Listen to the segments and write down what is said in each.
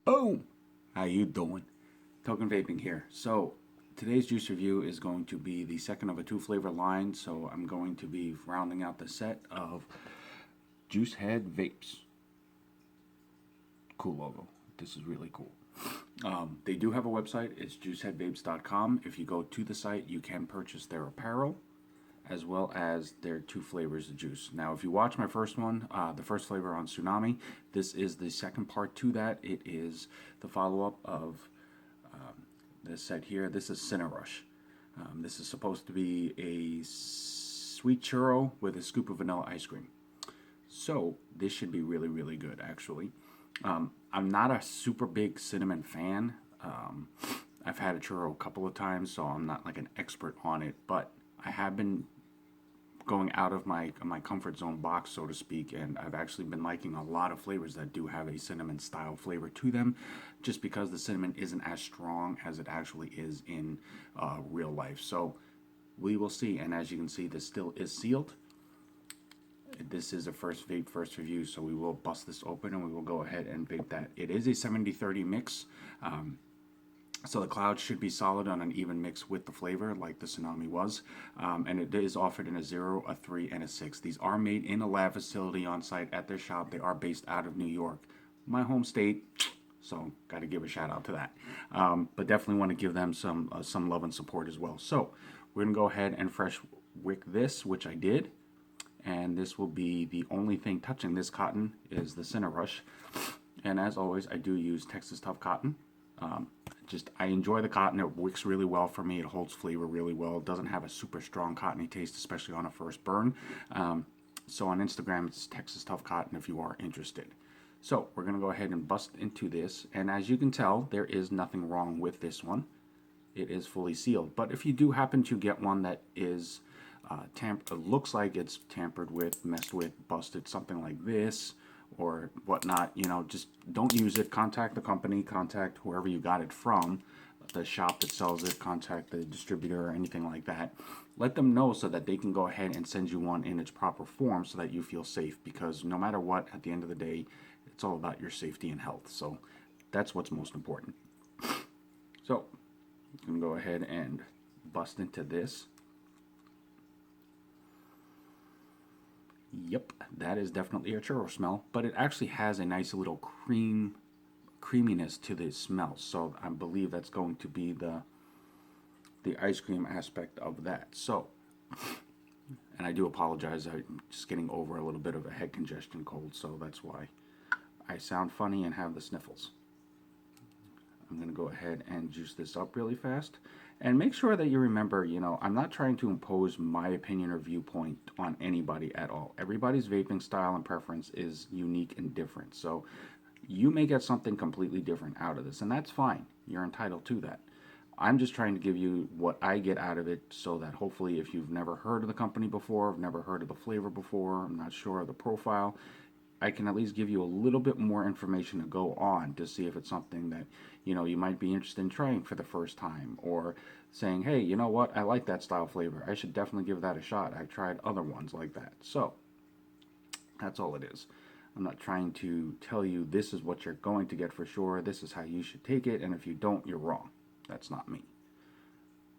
Boom! How you doing? Token Vaping here. So today's juice review is going to be the second of a 2-flavor line. So I'm going to be rounding out the set of Juice Head Vapes. Cool logo. This is really cool. They do have a website. It's juiceheadvapes.com. If you go to the site, you can purchase their apparel as well as their 2 flavors of juice. Now, if you watch my first one, the first flavor on Tsunami, this is the second part to that. It is the follow-up of this set here. This is Cinnarush. This is supposed to be a sweet churro with a scoop of vanilla ice cream. So this should be really, really good, actually. I'm not a super big cinnamon fan. I've had a churro a couple of times, so I'm not like an expert on it, but I have been going out of my comfort zone box, so to speak, and I've actually been liking a lot of flavors that do have a cinnamon style flavor to them, just because the cinnamon isn't as strong as it actually is in real life. So we will see, and as you can see, this still is sealed. This is a first vape, first review, so we will bust this open and we will go ahead and vape that. It is a 70-30 mix. So the cloud should be solid on an even mix with the flavor like the Tsunami was. And it is offered in a 0, a 3, and a 6. These are made in a lab facility on site at their shop. They are based out of New York, my home state. So got to give a shout out to that. But definitely want to give them some love and support as well. So we're going to go ahead and fresh wick this, which I did. And this will be the only thing touching this cotton is the Cinnarush. And as always, I do use Texas Tough Cotton. I enjoy the cotton. It wicks really well for me. It holds flavor really well. It doesn't have a super strong cottony taste, especially on a first burn. So on Instagram, it's Texas Tough Cotton if you are interested. So we're going to go ahead and bust into this. And as you can tell, there is nothing wrong with this one. It is fully sealed. But if you do happen to get one that is looks like it's tampered with, messed with, busted, something like this, or whatnot, you know, just don't use it. Contact the company, contact whoever you got it from, the shop that sells it, contact the distributor or anything like that. Let them know so that they can go ahead and send you one in its proper form so that you feel safe, because no matter what, at the end of the day, it's all about your safety and health. So that's what's most important. So I'm going to go ahead and bust into this. Yep, that is definitely a churro smell, but it actually has a nice little creaminess to the smell. So I believe that's going to be the ice cream aspect of that. So, and I do apologize, I'm just getting over a little bit of a head congestion cold, so that's why I sound funny and have the sniffles. I'm going to go ahead and juice this up really fast. And make sure that you remember, you know, I'm not trying to impose my opinion or viewpoint on anybody at all. Everybody's vaping style and preference is unique and different. So you may get something completely different out of this, and that's fine. You're entitled to that. I'm just trying to give you what I get out of it so that hopefully if you've never heard of the company before, have never heard of the flavor before, I'm not sure of the profile, I can at least give you a little bit more information to go on to see if it's something that, you know, you might be interested in trying for the first time, or saying, hey, you know what, I like that style flavor. I should definitely give that a shot. I've tried other ones like that. So that's all it is. I'm not trying to tell you this is what you're going to get for sure. This is how you should take it, and if you don't, you're wrong. That's not me.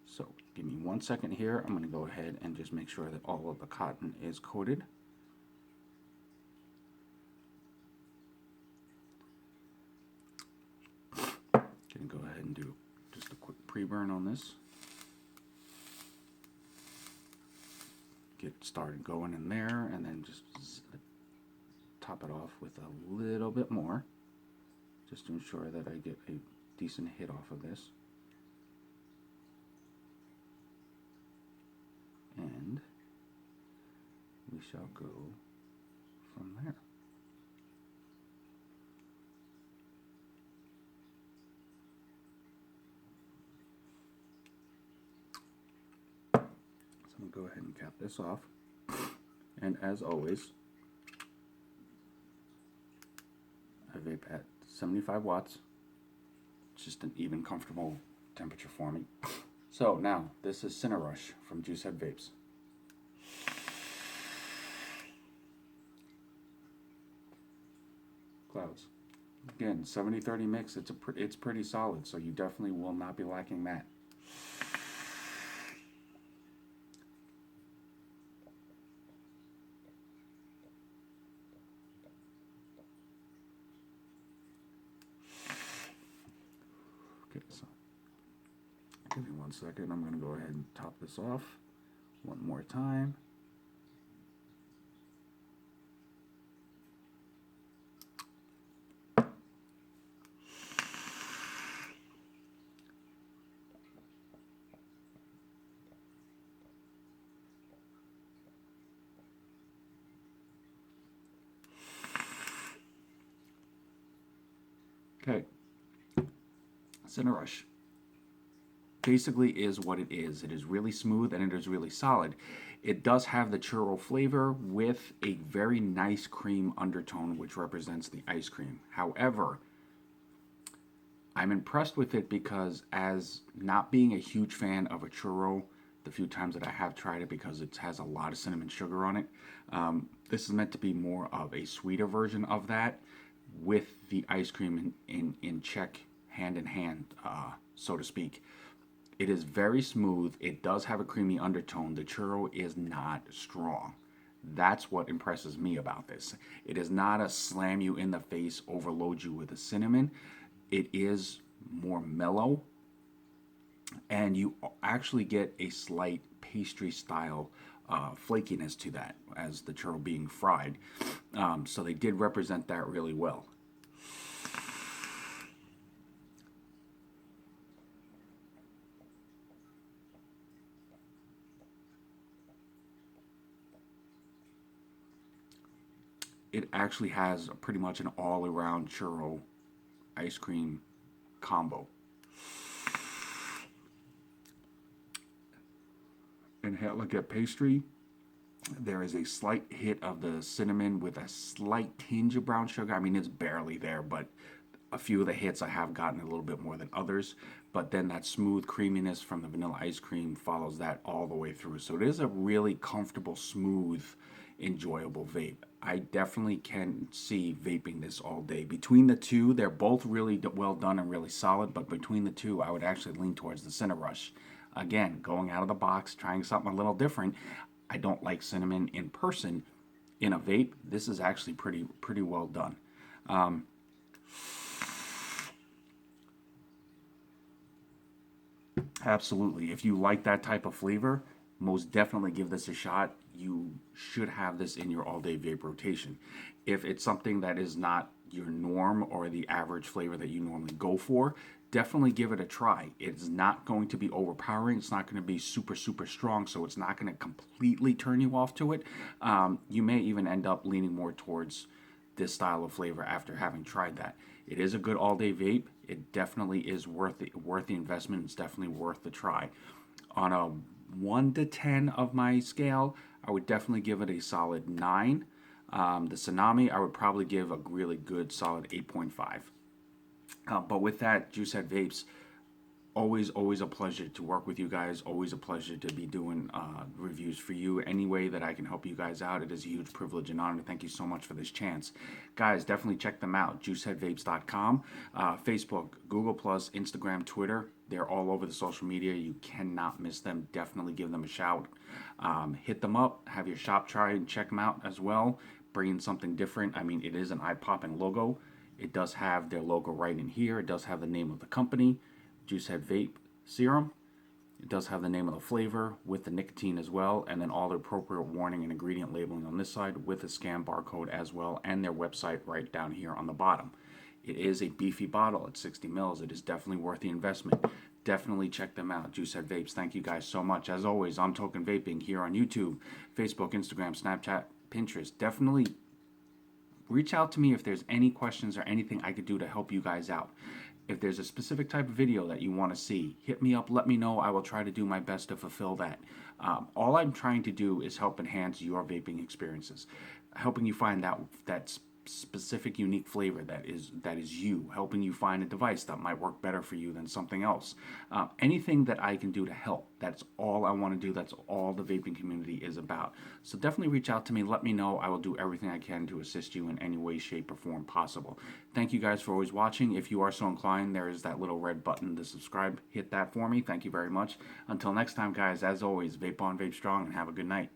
So give me 1 second here. I'm going to go ahead and just make sure that all of the cotton is coated. Going to go ahead and do just a quick pre-burn on this. Get started going in there, and then just top it off with a little bit more, just to ensure that I get a decent hit off of this. And we shall go from there. I'm going to go ahead and cap this off, and as always, I vape at 75 watts. It's just an even, comfortable temperature for me. So now, this is Cinnarush from Juice Head Vapes. Clouds. Again, 70-30 mix. It's pretty solid, so you definitely will not be lacking that. Okay, so give me 1 second. I'm going to go ahead and top this off one more time. Okay, Cinnarush basically is what it is. It is really smooth and it is really solid. It does have the churro flavor with a very nice cream undertone, which represents the ice cream. However, I'm impressed with it because, as not being a huge fan of a churro, the few times that I have tried it, because it has a lot of cinnamon sugar on it, this is meant to be more of a sweeter version of that, with the ice cream in check, hand in hand, so to speak. It is very smooth. It does have a creamy undertone. The churro is not strong. That's what impresses me about this. It is not a slam you in the face, overload you with the cinnamon. It is more mellow, and you actually get a slight pastry style flakiness to that, as the churro being fried. So they did represent that really well. It actually has pretty much an all-around churro ice cream combo. And look at pastry. There is a slight hit of the cinnamon with a slight tinge of brown sugar. I mean, it's barely there, but a few of the hits I have gotten a little bit more than others. But then that smooth creaminess from the vanilla ice cream follows that all the way through. So it is a really comfortable, smooth, enjoyable vape. I definitely can see vaping this all day. Between the two, they're both really well done and really solid, but between the two, I would actually lean towards the Cinnarush. Again, going out of the box, trying something a little different. I don't like cinnamon in person. In a vape, this is actually pretty well done. Absolutely. If you like that type of flavor, most definitely give this a shot. You should have this in your all-day vape rotation. If it's something that is not your norm or the average flavor that you normally go for, definitely give it a try. It's not going to be overpowering. It's not going to be super, super strong, so it's not going to completely turn you off to it. You may even end up leaning more towards this style of flavor after having tried that. It is a good all-day vape. It definitely is worth the investment. It's definitely worth the try. On a 1 to 10 of my scale, I would definitely give it a solid 9. The Tsunami, I would probably give a really good solid 8.5. But with that, Juicehead Vapes, always a pleasure to work with you guys. Always a pleasure to be doing reviews for you. Any way that I can help you guys out, it is a huge privilege and honor. Thank you so much for this chance. Guys, definitely check them out. JuiceheadVapes.com, Facebook, Google+, Instagram, Twitter. They're all over the social media. You cannot miss them. Definitely give them a shout. Hit them up. Have your shop try and check them out as well. Bring in something different. I mean, it is an eye-popping logo. It does have their logo right in here. It does have the name of the company, Juicehead Vape Serum. It does have the name of the flavor with the nicotine as well, and then all the appropriate warning and ingredient labeling on this side with a scan barcode as well, and their website right down here on the bottom. It is a beefy bottle at 60 mils. It is definitely worth the investment. Definitely check them out. Juicehead Vapes. Thank you guys so much. As always, I'm Token Vaping here on YouTube, Facebook, Instagram, Snapchat, Pinterest. Definitely reach out to me if there's any questions or anything I could do to help you guys out. If there's a specific type of video that you want to see, hit me up, let me know. I will try to do my best to fulfill that. All I'm trying to do is help enhance your vaping experiences, helping you find that specific, unique flavor that is you, helping you find a device that might work better for you than something else. Anything that I can do to help, that's all I want to do. That's all the vaping community is about. So definitely reach out to me. Let me know. I will do everything I can to assist you in any way, shape, or form possible. Thank you guys for always watching. If you are so inclined, there is that little red button to subscribe. Hit that for me. Thank you very much. Until next time, guys, as always, vape on, vape strong, and have a good night.